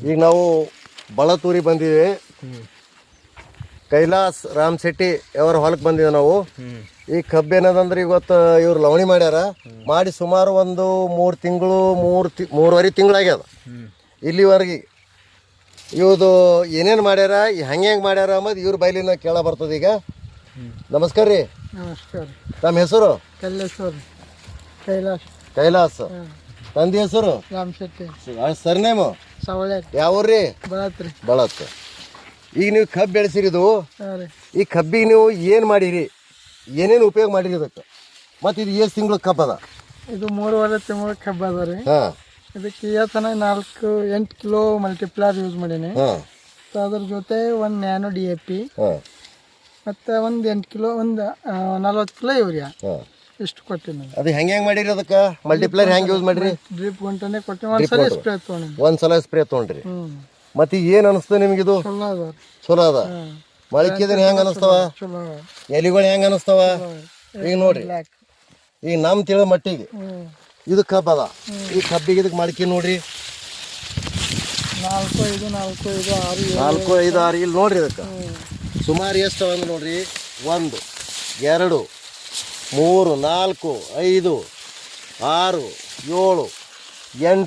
ಈಗ ನಾವು ಬಳತೂರಿ ಬಂದಿವಿ. ಕೈಲಾಸ್ ರಾಮ್ ಶೆಟ್ಟಿ ಅವರ ಹೊಲಕ್ಕೆ ಬಂದಿವಿ ನಾವು. ಈ ಕಬ್ಬು ಏನದಂದ್ರೆ ಇವತ್ತು ಇವ್ರು ಲವಣಿ ಮಾಡ್ಯಾರ. ಮಾಡಿ ಸುಮಾರು ಒಂದು 3 ತಿಂಗಳು 3.5 ತಿಂಗಳಾಗ್ಯದ ಇಲ್ಲಿವರೆಗೆ. ಇವ್ದು ಏನೇನು ಮಾಡ್ಯಾರ, ಹೆಂಗೆ ಮಾಡ್ಯಾರ ಅನ್ನೋದು ಇವ್ರ ಬೈಲಿನ ಕೇಳ ಬರ್ತದೆ ಈಗ. ನಮಸ್ಕಾರ ರೀ. ನಮಸ್ಕಾರ. ನಮ್ಮ ಹೆಸರು ಕೈಲಾಸ್. ತಂದೆ ಹೆಸರು ರಾಮ್ ಶೆಟ್ಟಿ. ಸರ್ನೇಮು ಸವಳೆ. ಯಾವ್ರಿ? ಬಳತ್ರಿ. ಬಳತ್. ಈಗ ನೀವು ಕಬ್ಬು ಬೆಳೆಸಿರಿದು, ಹಾಂ ರೀ. ಈ ಕಬ್ಬಿಗೆ ನೀವು ಏನು ಮಾಡಿರಿ, ಏನೇನು ಉಪಯೋಗ ಮಾಡಿರಿ ಇದಕ್ಕೆ? ಮತ್ತು ಇದು ಎಷ್ಟು ತಿಂಗಳು ಕಬ್ಬು ಅದ? ಇದು 3.5 ತಿಂಗಳ ಕಬ್ಬು ಅದ ರೀ. ಹಾಂ. ಇದಕ್ಕೆ ಇವತ್ತನ 8 ಕಿಲೋ ಮಲ್ಟಿಪ್ಲರ್ ಯೂಸ್ ಮಾಡೀನಿ. ಹಾಂ. ಅದ್ರ ಜೊತೆ ಒಂದು ನ್ಯಾನೋ DAP, ಹಾಂ, ಮತ್ತು ಒಂದು 8 ಕಿಲೋ, ಒಂದು 40 ಕಿಲೋ ಯೂರಿಯಾ, ಹಾಂ. ಇಷ್ಟು ಕೊಟ್ಟಿನಿ. ಅದು ಹೆಂಗೆ ಮಾಡಿರಿ? ಅದಕ್ಕೆ ಮಲ್ಟಿಪ್ಲೈರ್ ಹೆಂಗೆ ಯೂಸ್ ಮಾಡಿರಿ? ಡ್ರಿಪ್ ಗಂಟನೆ ಕೊಟ್ಟಿನಿ. ಒಂದು ಸಲ ಸ್ಪ್ರೇ ತೊಗೊಂಡಿನಿ. ಒಂದು ಸಲ ಸ್ಪ್ರೇ ತೊಗೊಂಡ್ರಿ. ಮತ್ತು ಈಗ ಏನು ಅನಿಸ್ತು ನಿಮಗಿದು? ಚಲೋ ಅದ. ಚಲೋ ಅದ. ಮೊಳಕೆದನ್ ಹೆಂಗೆ ಅನಿಸ್ತಾವ? ಚಲೋ. ಎಲಿಗಳು ಹೆಂಗೆ ಅನಿಸ್ತಾವ? ಈಗ ನೋಡ್ರಿ, ಈಗ ನಮ್ಮ ತಿಳಿದ ಮಟ್ಟಿಗೆ ಇದು ಕಬ್ಬು ಅದ. ಈ ಕಬ್ಬಿಗೆ ಇದಕ್ಕೆ ಮಡಿಕೆ ನೋಡ್ರಿ, 4, 5, 4, 5, 6, 4, 5, 6. ಇಲ್ಲಿ ನೋಡ್ರಿ ಇದಕ್ಕೆ ಸುಮಾರು ಎಷ್ಟು ಅಂದ್ರೆ ನೋಡ್ರಿ, 1, 2, 3, 4, 5, 6, 7, 8,